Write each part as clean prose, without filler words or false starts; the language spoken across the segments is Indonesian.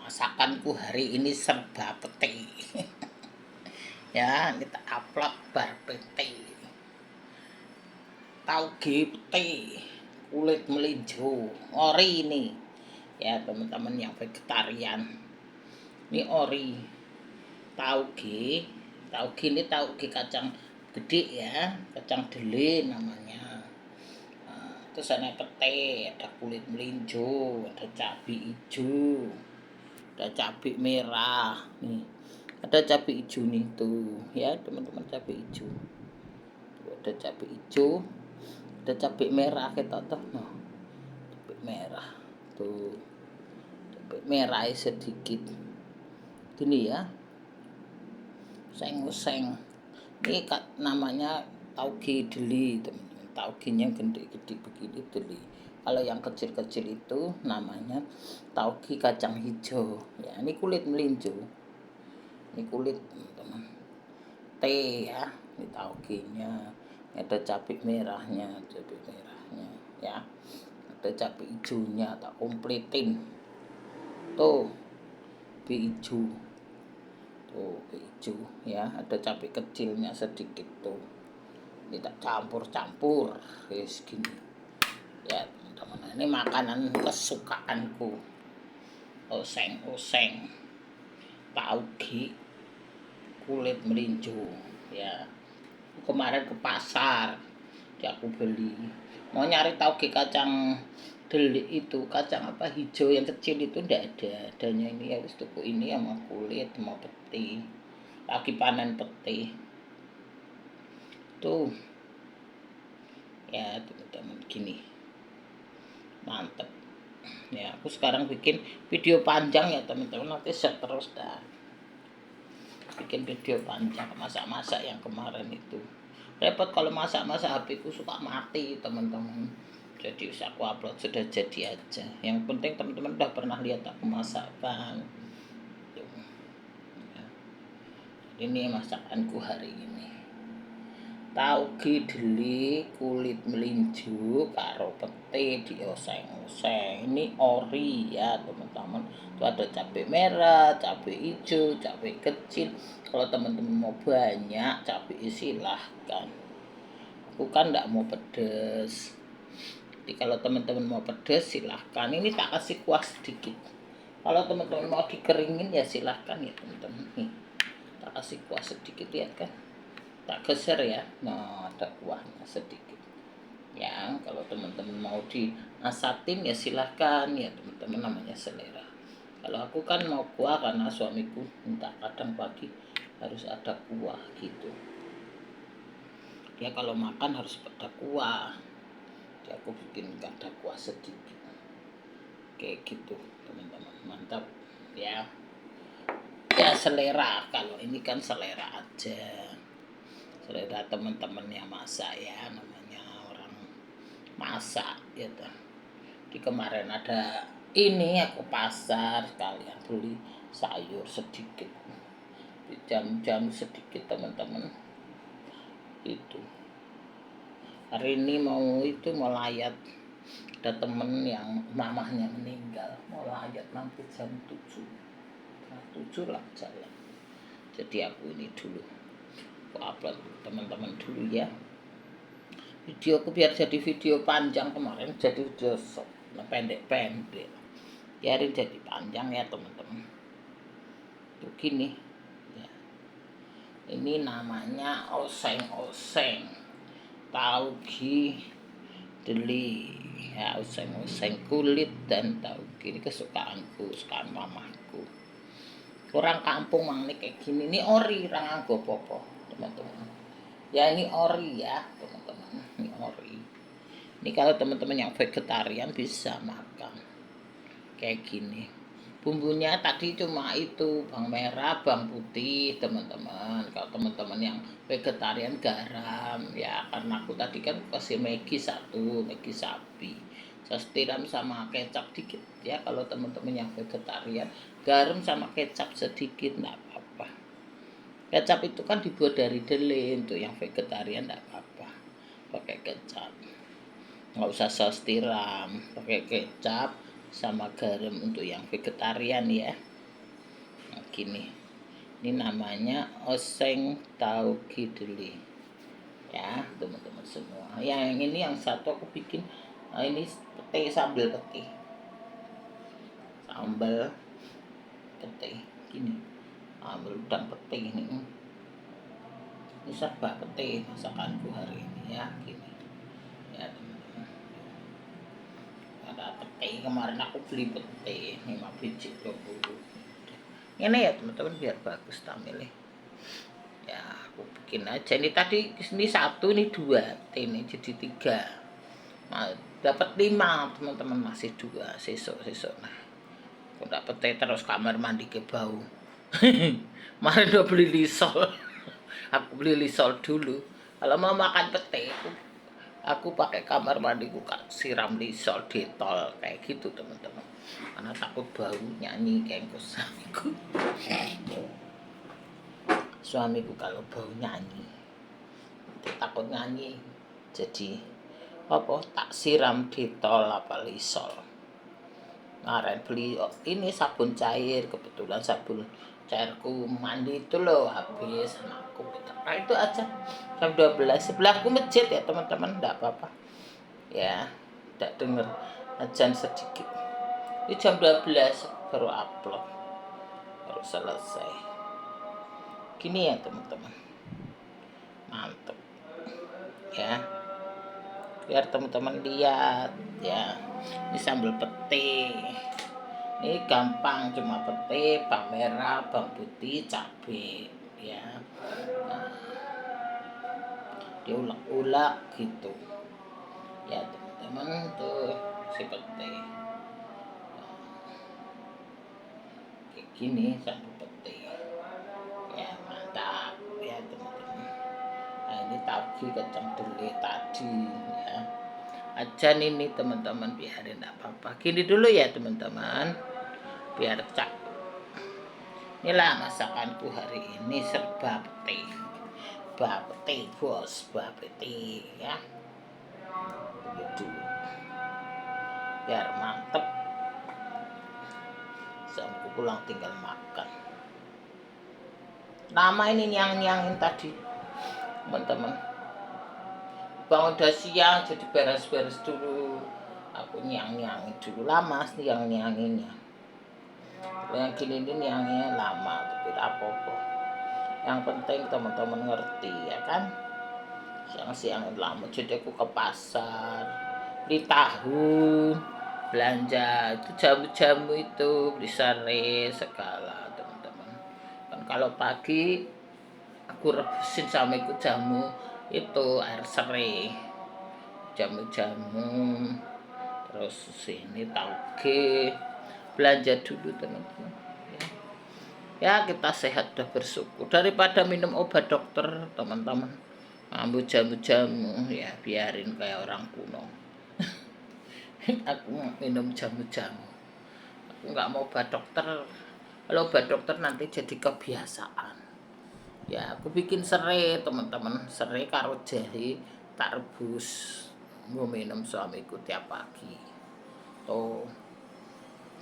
Masakanku hari ini serba pete. Ya, kita upload bar pete. Tauge pete, kulit melinjo, ori ini. Ya, teman-teman yang vegetarian. Ini ori. Tauge, tauge ini tauge kacang gede ya, kacang dele namanya. Terus ada pete, ada kulit melinjo, ada cabai hijau, ada cabai merah nih, ada cabai hijau nih tuh ya teman-teman, cabai hijau tuh, ada cabai hijau, ada cabai merah kita tuh, nah cabai merah tuh, cabai merah sedikit gini ya, seng-seng ini namanya tauge deli teman-teman. Taugenya gede-gede begini deli. Kalau yang kecil-kecil itu namanya tauge kacang hijau. Ya, ini kulit melinjo. Ini kulit teman-teman. T ya, ini taugenya. Ada cabai merahnya, ya. Ada cabai hijaunya, tak kompletin. Tuh, cabai hijau. Tuh, hijau ya, ada cabai kecilnya sedikit tuh. Kita campur-campur wis gini ya teman-teman. Ini makanan kesukaanku, oseng-oseng tauge kulit melinjo ya. Kemarin ke pasar aku beli, mau nyari tauge kacang delik itu, kacang apa hijau yang kecil itu ndak ada. Adanya ini ya wis tuku ini sama kulit mau peti, lagi panen peti tuh ya teman-teman, gini mantep ya. Aku sekarang bikin video panjang ya teman-teman, nanti share terus dah, bikin video panjang masak-masak yang kemarin itu. Repot kalau masak-masak, HP ku suka mati teman-teman, jadi aku upload sudah jadi aja. Yang penting teman-teman udah pernah lihat aku masakan tuh ya. Ini masakanku hari ini, tauge deli kulit melinjo karo pete dioseng-oseng. Ini ori ya teman-teman. Itu ada cabai merah, cabai hijau, cabai kecil. Kalau teman-teman mau banyak cabai silahkan. Aku kan enggak mau pedes. Jadi kalau teman-teman mau pedes silahkan. Ini tak kasih kuah sedikit. Kalau teman-teman mau dikeringin ya silahkan ya teman-teman. Nih, tak kasih kuah sedikit ya kan. Tak geser ya, nah ada kuahnya sedikit ya. Kalau teman-teman mau diasatin ya silahkan ya teman-teman, namanya selera. Kalau aku kan mau kuah karena suamiku minta kadang pagi harus ada kuah gitu. Dia kalau makan harus ada kuah, jadi aku bikin ada kuah sedikit kayak gitu teman-teman. Mantap ya, ya selera. Kalau ini kan selera aja, selera teman-teman yang masak ya, namanya orang masak gitu. Di kemarin ada ini aku pasar sekalian beli sayur sedikit, jam-jam sedikit teman-teman. Itu hari ini mau layat, ada temen yang mamahnya meninggal, mau layat nanti jam 7 lah jalan. Jadi aku ini dulu aku upload teman-teman dulu ya videoku, biar jadi video panjang. Kemarin jadi video pendek-pendek, biarin jadi panjang ya teman-teman. Tuh gini ya, ini namanya oseng-oseng tauge deli ya, oseng-oseng kulit dan tauge. Ini kesukaanku, kesukaan mamaku. Orang kampung mang nih kayak gini, ini ori orang anggo popo teman-teman ya. Ini ori ya teman-teman, ini ori. Ini kalau teman-teman yang vegetarian bisa makan kayak gini. Bumbunya tadi cuma itu bawang merah, bawang putih teman-teman. Kalau teman-teman yang vegetarian garam ya, karena aku tadi kan kasih Maggi satu, Maggi sapi, saus tiram sama kecap dikit ya. Kalau teman-teman yang vegetarian, garam sama kecap sedikit enggak apa-apa. Kecap itu kan dibuat dari dele, untuk yang vegetarian enggak apa-apa pakai kecap, nggak usah saus tiram, pakai kecap sama garam untuk yang vegetarian ya. gini. Ini namanya oseng tauge deli. Ya, teman-teman semua. Yang ini yang satu aku bikin ini pete sambal pete. Sambal pete gini. Sambal udang pete ini. Ini serba pete masakanku hari ini ya, gini. Ya, teman-teman. Ada pete, kemarin aku beli pete 5 biji 20. Ini ya teman-teman biar bagus tampilnya. Ya aku bikin aja, ini tadi ini 1, ini 2, ini jadi 3. Nah, dapat 5 teman-teman, masih 2 sesok. Nah aku dapet terus kamar mandi ke bau. Kemarin udah beli lisol. Aku beli lisol dulu. Kalau mau makan pete aku pakai kamar mandiku siram lisol detol kayak gitu teman-teman, karena takut bau nyanyi kayak suamiku kalau bau nyanyi takut nyanyi, jadi apa tak siram detol apa lisol. Kemarin beli ini sabun cair, kebetulan sabun cairku mandi itu loh habis aku. Nah itu aja jam 12 sebelahku masjid ya teman-teman, enggak apa-apa ya, enggak denger ajan sedikit. Ini jam 12 baru upload, baru selesai gini ya teman-teman, mantep ya, biar teman-teman lihat ya. Ini sambal pete, ini gampang, cuma pete, bawang merah, bawang putih, cabai ya. Nah, diulek-ulek gitu ya teman-teman, tuh si pete kayak gini sambal pete ya, mantap ya teman-teman. Nah ini tauge kacang dele tadi ya, ajan ini teman-teman, biarin enggak apa-apa gini dulu ya teman-teman biar cak. Inilah masakanku hari ini, serba pete, bapete bos, bapete ya, begitu biar mantep. Sampai pulang tinggal makan. Nama ini nyang-nyangin tadi teman-teman, bang udah siang jadi beres-beres dulu, aku nyang-nyangin dulu, lama sih nyang-nyanginnya. Yang gini ini nyangnya lama tapi apa-apa, yang penting teman-teman ngerti ya kan. Siang-siang lama jadi aku ke pasar beli tahu, belanja itu jamu-jamu itu beli serai segala teman-teman. Kan kalau pagi aku rebusin sama ikut jamu itu air serai, jamu-jamu, terus sini tauge, belanja dulu teman-teman ya. Kita sehat udah bersyukur daripada minum obat dokter teman-teman, ambil jamu-jamu ya, biarin kayak orang kuno. Aku minum jamu-jamu, aku nggak mau obat dokter. Kalau obat dokter nanti jadi kebiasaan ya. Aku bikin serai teman-teman, serai karo jahe tak rebus, mau minum suamiku tiap pagi tuh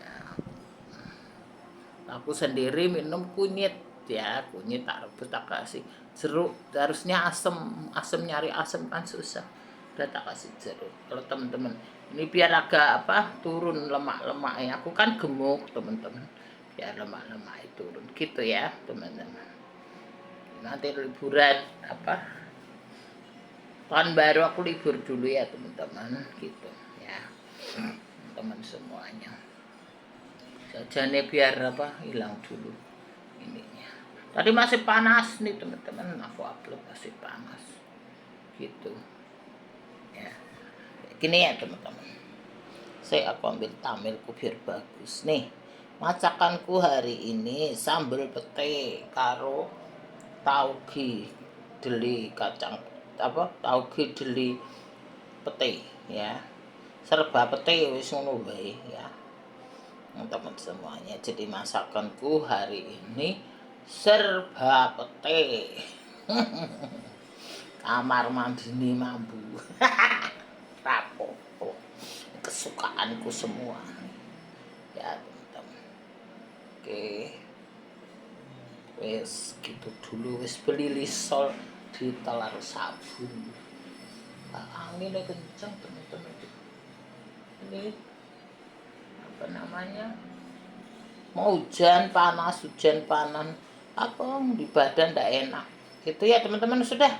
ya. Aku sendiri minum kunyit ya, kunyit tak rebus tak kasih jeruk, harusnya asem nyari asem kan susah, udah tak kasih jeruk. Kalau teman-teman ini biar agak apa turun lemak-lemaknya, aku kan gemuk teman-teman, biar lemak-lemak itu turun gitu ya teman-teman. Nanti liburan apa tahun baru aku libur dulu ya teman-teman gitu ya, teman semuanya jajannya biar apa hilang dulu ininya. Tadi masih panas nih teman-teman, aku upload masih panas gitu ya. Gini ya teman-teman, aku ambil tamilku biar bagus nih. Masakanku hari ini sambal pete karo tauge deli kacang apa, tauge deli pete ya, serba pete wis ngono wae ya teman-teman semuanya. Jadi masakanku hari ini serba pete. Kamar mandi ini mambu. Rapopo, kesukaanku semua ya teman-teman. Oke Wes gitu dulu, wes beli lisol di telar sabun. Anginnya kencang teman-teman. Ini apa namanya, mau hujan panas apa di badan ndak enak gitu ya teman-teman. Sudah,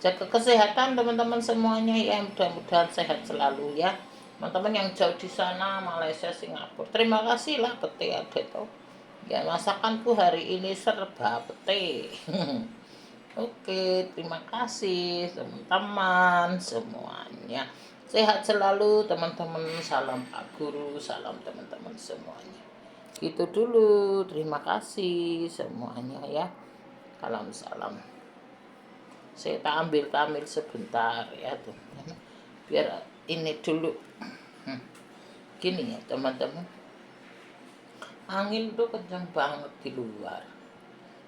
jaga kesehatan teman-teman semuanya ya, mudah-mudahan sehat selalu ya teman-teman yang jauh di sana, Malaysia, Singapura. Terima kasih lah pete ada tuh ya, masakanku hari ini serba pete. Oke, terima kasih teman-teman semuanya. Sehat selalu teman-teman. Salam Pak Guru, salam teman-teman semuanya. Itu dulu. Terima kasih semuanya ya. Salam. Saya ambil sebentar ya teman-teman. Biar ini dulu. Gini ya teman-teman. Angin tuh kencang banget di luar.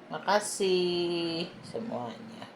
Makasih semuanya.